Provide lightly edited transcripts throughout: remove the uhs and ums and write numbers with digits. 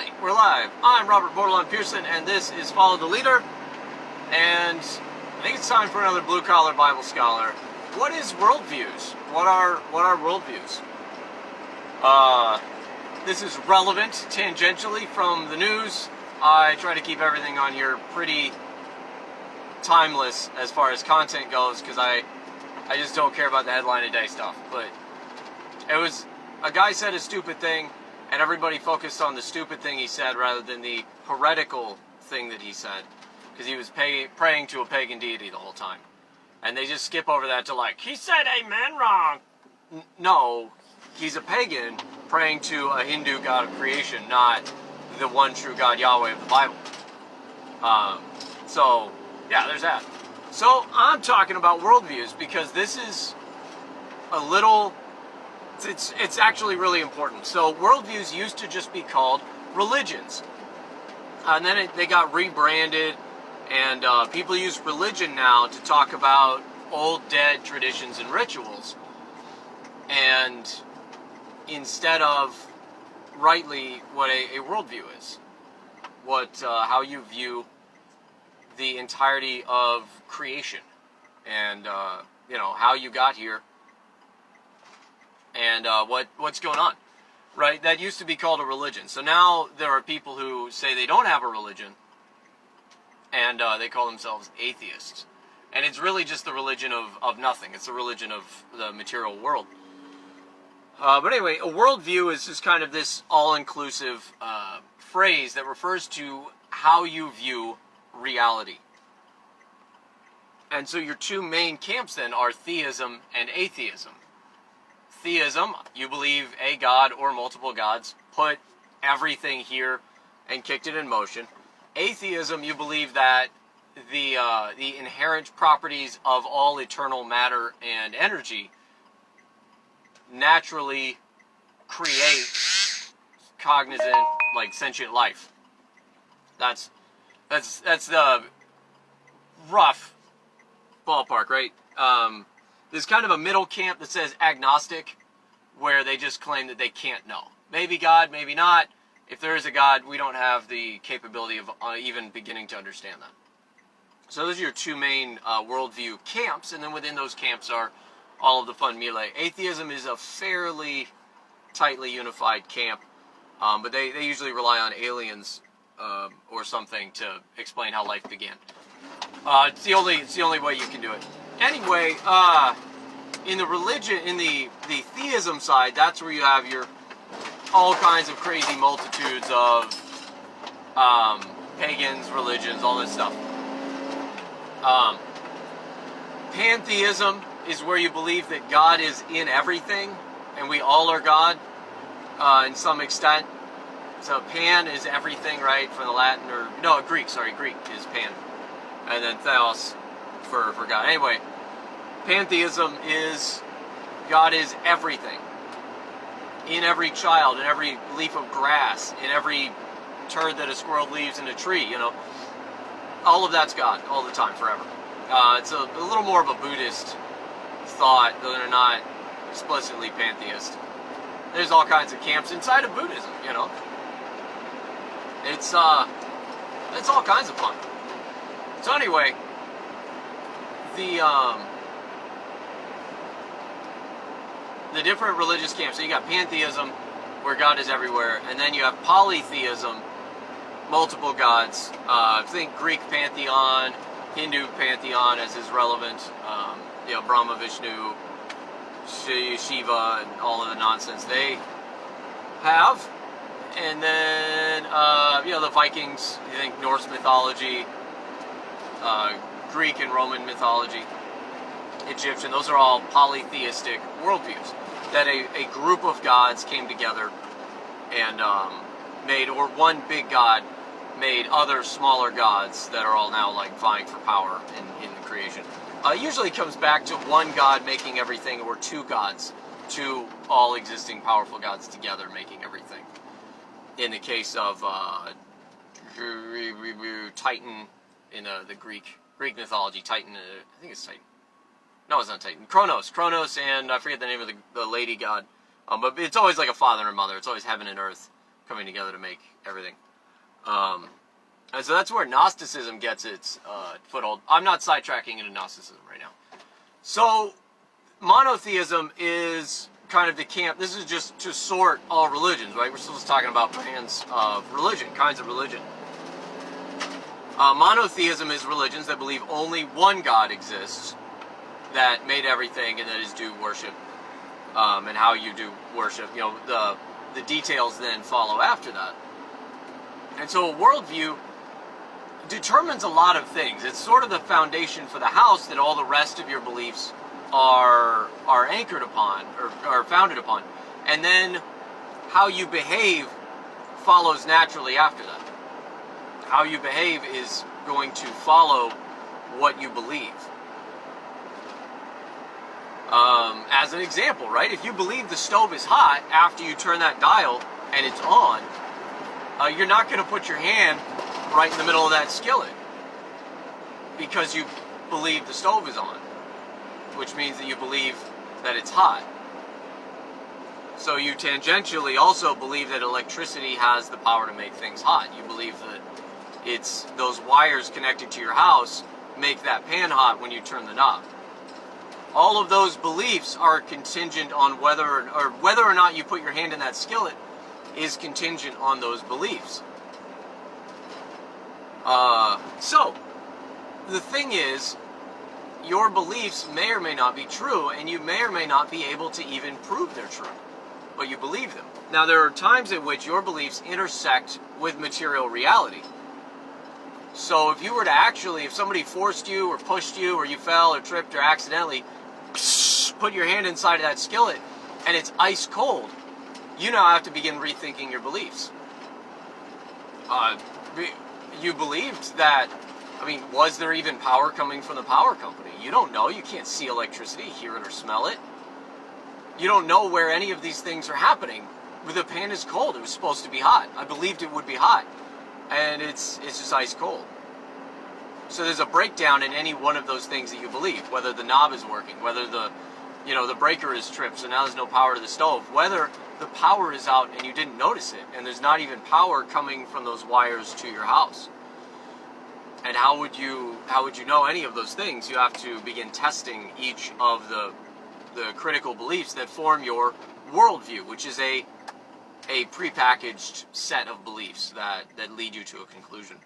Alright, we're live. I'm Robert Bordelon Pearson, and this is Follow the Leader. And I think it's time for another blue-collar Bible scholar. What is worldviews? What are worldviews? This is relevant tangentially from the news. I try to keep everything on here pretty timeless as far as content goes, because I just don't care about the headline a day stuff. But it was, a guy said a stupid thing, and everybody focused on the stupid thing he said rather than the heretical thing that he said, because he was praying to a pagan deity the whole time. And they just skip over that to like, he said amen wrong. No, he's a pagan praying to a Hindu god of creation, not the one true God Yahweh of the Bible. So, yeah, there's that. So, I'm talking about worldviews because this is a little... It's actually really important. So worldviews used to just be called religions. And then they got rebranded, and people use religion now to talk about old dead traditions and rituals. And instead of rightly what a worldview is. How you view the entirety of creation. And, how you got here. And what's going on, right? That used to be called a religion. So now there are people who say they don't have a religion, and they call themselves atheists. And it's really just the religion of nothing. It's the religion of the material world. But anyway, a worldview is just kind of this all-inclusive phrase that refers to how you view reality. And so your two main camps then are theism and atheism. Theism, you believe a god or multiple gods put everything here and kicked it in motion. Atheism, you believe that the inherent properties of all eternal matter and energy naturally create cognizant, like sentient life. That's the rough ballpark, right? There's kind of a middle camp that says agnostic, where they just claim that they can't know. Maybe God, maybe not. If there is a God, we don't have the capability of even beginning to understand that. So those are your two main worldview camps, and then within those camps are all of the fun melee. Atheism is a fairly tightly unified camp, but they usually rely on aliens or something to explain how life began. It's the only way you can do it. Anyway, in the religion, in the theism side, that's where you have your all kinds of crazy multitudes of pagans, religions, all this stuff. Pantheism is where you believe that God is in everything, and we all are God in some extent. So pan is everything, right? From the Latin, Greek is pan, and then theos for God. Anyway, pantheism is God is everything. In every child, in every leaf of grass, in every turd that a squirrel leaves in a tree, all of that's God, all the time, forever. It's a little more of a Buddhist thought, though they're not explicitly pantheist. There's all kinds of camps inside of Buddhism, It's all kinds of fun. So anyway, the different religious camps. So you got pantheism, where God is everywhere, and then you have polytheism, multiple gods. Think Greek pantheon, Hindu pantheon as is relevant. Brahma, Vishnu, Shiva, and all of the nonsense they have. And then the Vikings. You think Norse mythology, Greek and Roman mythology, Egyptian. Those are all polytheistic worldviews. That a group of gods came together and or one big god made other smaller gods that are all now like vying for power in the creation. Usually comes back to one god making everything, or two gods, two all existing powerful gods together making everything. In the case of Titan in the Greek mythology, Titan, I think it's Titan. No, it's not Titan. Kronos, and I forget the name of the lady god. But it's always like a father and mother. It's always heaven and earth coming together to make everything. And so that's where Gnosticism gets its foothold. I'm not sidetracking into Gnosticism right now. So monotheism is kind of the camp. This is just to sort all religions, right? We're still just talking about brands of religion, kinds of religion. Monotheism is religions that believe only one God exists, that made everything, and that is due worship, and how you do worship. You know, the details then follow after that. And so a worldview determines a lot of things. It's sort of the foundation for the house that all the rest of your beliefs are anchored upon, or are founded upon. And then how you behave follows naturally after that. How you behave is going to follow what you believe. As an example, right? If you believe the stove is hot after you turn that dial and it's on, you're not going to put your hand right in the middle of that skillet because you believe the stove is on, which means that you believe that it's hot. So you tangentially also believe that electricity has the power to make things hot. You believe that it's those wires connected to your house make that pan hot when you turn the knob. All of those beliefs are contingent on whether or not you put your hand in that skillet is contingent on those beliefs. So the thing is, your beliefs may or may not be true, and you may or may not be able to even prove they're true, but you believe them. Now, there are times in which your beliefs intersect with material reality. So if you were to actually, if somebody forced you or pushed you or you fell or tripped or accidentally put your hand inside of that skillet and it's ice cold, you now have to begin rethinking your beliefs. You believed that, was there even power coming from the power company? You don't know. You can't see electricity, hear it, or smell it. You don't know where any of these things are happening. The pan is cold. It was supposed to be hot. I believed it would be hot. And it's just ice cold. So there's a breakdown in any one of those things that you believe, whether the knob is working, whether the breaker is tripped, so now there's no power to the stove, whether the power is out and you didn't notice it, and there's not even power coming from those wires to your house. And how would you know any of those things? You have to begin testing each of the critical beliefs that form your worldview, which is a prepackaged set of beliefs that lead you to a conclusion,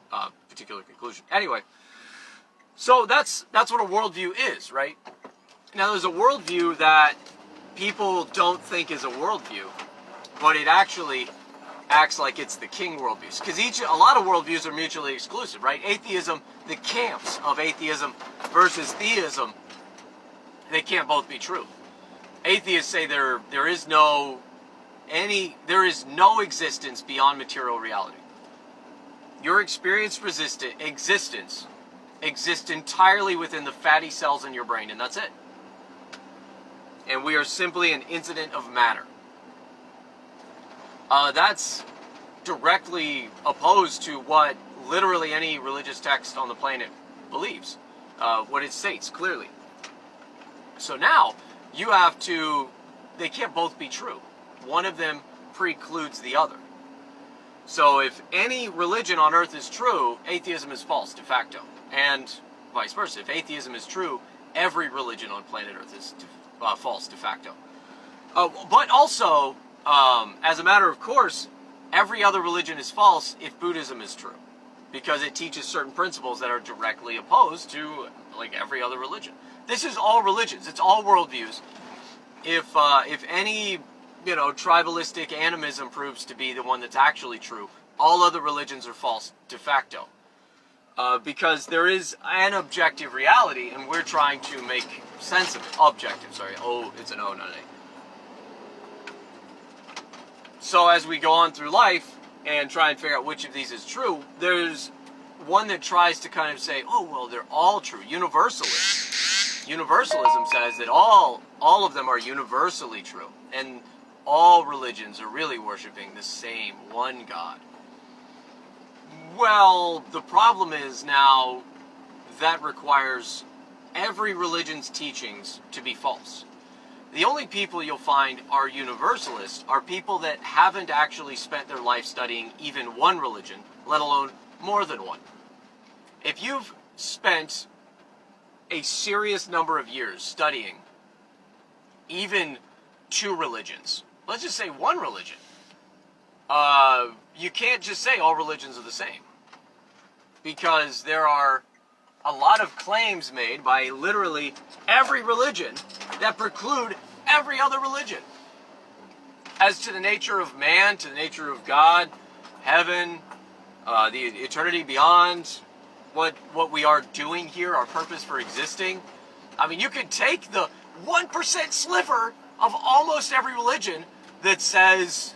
particular conclusion. Anyway, so that's what a worldview is, right? Now, there's a worldview that people don't think is a worldview, but it actually acts like it's the king worldviews. Because a lot of worldviews are mutually exclusive, right? Atheism, the camps of atheism versus theism, they can't both be true. Atheists say there is no existence beyond material reality. Your experienced existence exists entirely within the fatty cells in your brain, and that's it. And we are simply an incident of matter. That's directly opposed to what literally any religious text on the planet believes, what it states clearly. So now, they can't both be true. One of them precludes the other. So if any religion on earth is true, atheism is false de facto. And vice versa. If atheism is true, every religion on planet earth is false de facto. But also, as a matter of course, every other religion is false if Buddhism is true. Because it teaches certain principles that are directly opposed to every other religion. This is all religions. It's all worldviews. If any tribalistic animism proves to be the one that's actually true, all other religions are false de facto. Because there is an objective reality, and we're trying to make sense of it. Objective, sorry. Oh, it's an O, not an A. So as we go on through life and try and figure out which of these is true, there's one that tries to kind of say, oh, well, they're all true. Universalism says that all of them are universally true. And all religions are really worshiping the same one God. Well, the problem is now that requires every religion's teachings to be false. The only people you'll find are universalists, are people that haven't actually spent their life studying even one religion, let alone more than one. If you've spent a serious number of years studying even two religions, let's just say one religion, you can't just say all religions are the same. Because there are a lot of claims made by literally every religion that preclude every other religion. As to the nature of man, to the nature of God, heaven, the eternity beyond, what we are doing here, our purpose for existing. I mean, you could take the 1% sliver of almost every religion that says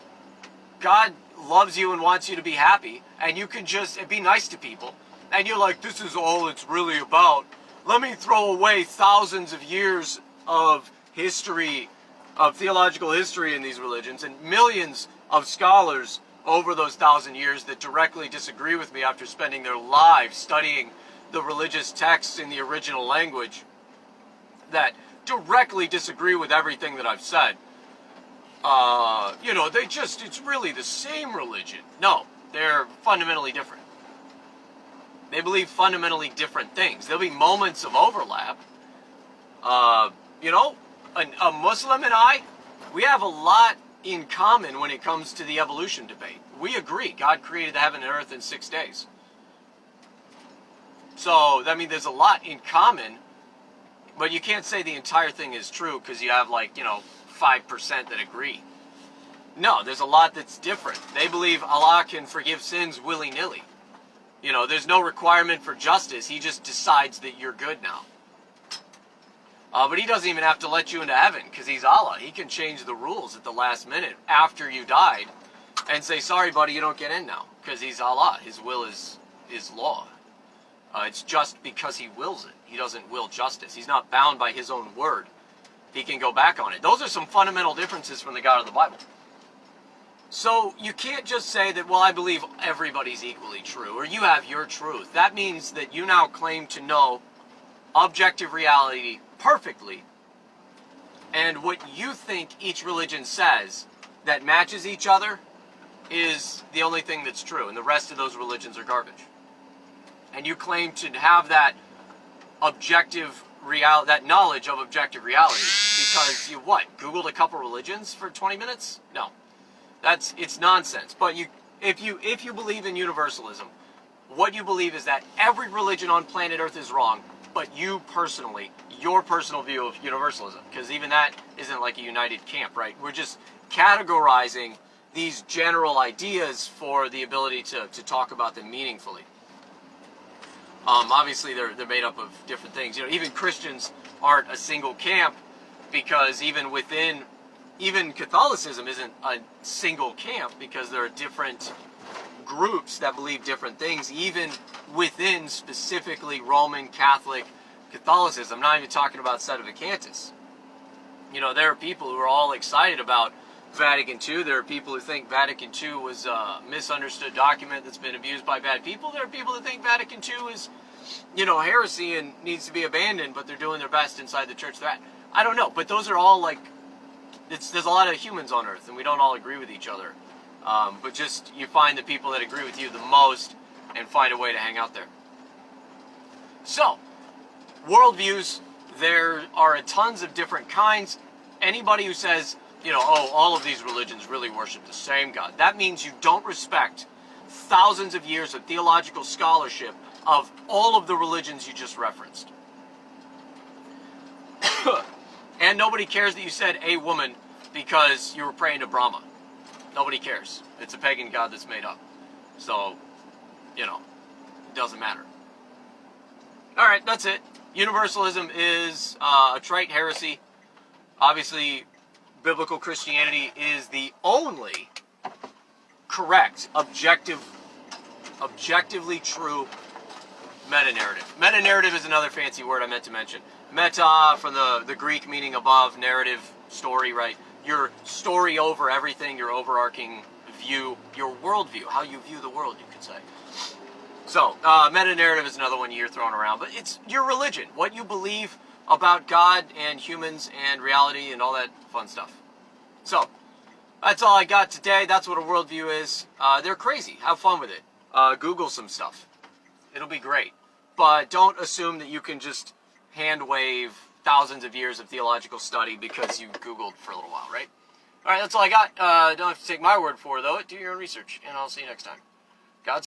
God loves you and wants you to be happy, and you can just be nice to people, and you're like, this is all it's really about. Let me throw away thousands of years of history, of theological history in these religions, and millions of scholars over those 1,000 years that directly disagree with me after spending their lives studying the religious texts in the original language, that directly disagree with everything that I've said. It's really the same religion. No, they're fundamentally different. They believe fundamentally different things. There'll be moments of overlap. A Muslim and I, we have a lot in common when it comes to the evolution debate. We agree God created the heaven and earth in 6 days. So, there's a lot in common, but you can't say the entire thing is true because you have 5% that agree. No, there's a lot that's different. They believe Allah can forgive sins willy-nilly. There's no requirement for justice. He just decides that you're good now. But he doesn't even have to let you into heaven because he's Allah. He can change the rules at the last minute after you died and say, sorry, buddy, you don't get in now because he's Allah. His will is law. It's just because he wills it. He doesn't will justice. He's not bound by his own word. He can go back on it. Those are some fundamental differences from the God of the Bible. So you can't just say that, well, I believe everybody's equally true, or you have your truth. That means that you now claim to know objective reality perfectly, and what you think each religion says that matches each other is the only thing that's true, and the rest of those religions are garbage. And you claim to have that that knowledge of objective reality because you Googled a couple religions for 20 minutes? No. It's nonsense. But if you believe in universalism, what you believe is that every religion on planet Earth is wrong, but you personally, your personal view of universalism, because even that isn't like a united camp, right? We're just categorizing these general ideas for the ability to talk about them meaningfully. Obviously, they're made up of different things. Even Christians aren't a single camp because even Catholicism isn't a single camp because there are different groups that believe different things, even within specifically Roman Catholic Catholicism. I'm not even talking about Sedevacantists. There are people who are all excited about Vatican II. There are people who think Vatican II was a misunderstood document that's been abused by bad people. There are people that think Vatican II is, heresy and needs to be abandoned, but they're doing their best inside the church. I don't know, but those are all there's a lot of humans on Earth, and we don't all agree with each other. But just, you find the people that agree with you the most and find a way to hang out there. So, worldviews, there are tons of different kinds. Anybody who says, all of these religions really worship the same God, that means you don't respect thousands of years of theological scholarship of all of the religions you just referenced. And nobody cares that you said a woman because you were praying to Brahma. Nobody cares. It's a pagan god that's made up. So, it doesn't matter. Alright, that's it. Universalism is a trite heresy. Obviously, biblical Christianity is the only correct, objectively true metanarrative. Metanarrative is another fancy word I meant to mention. Meta, from the Greek meaning above, narrative, story, right? Your story over everything, your overarching view, your worldview, how you view the world, you could say. So, metanarrative is another one you hear thrown around, but it's your religion, what you believe about God and humans and reality and all that fun stuff. So, that's all I got today. That's what a worldview is. They're crazy. Have fun with it. Google some stuff. It'll be great. But don't assume that you can just hand wave thousands of years of theological study because you Googled for a little while, right? All right, that's all I got. Don't have to take my word for it, though. Do your own research, and I'll see you next time. God's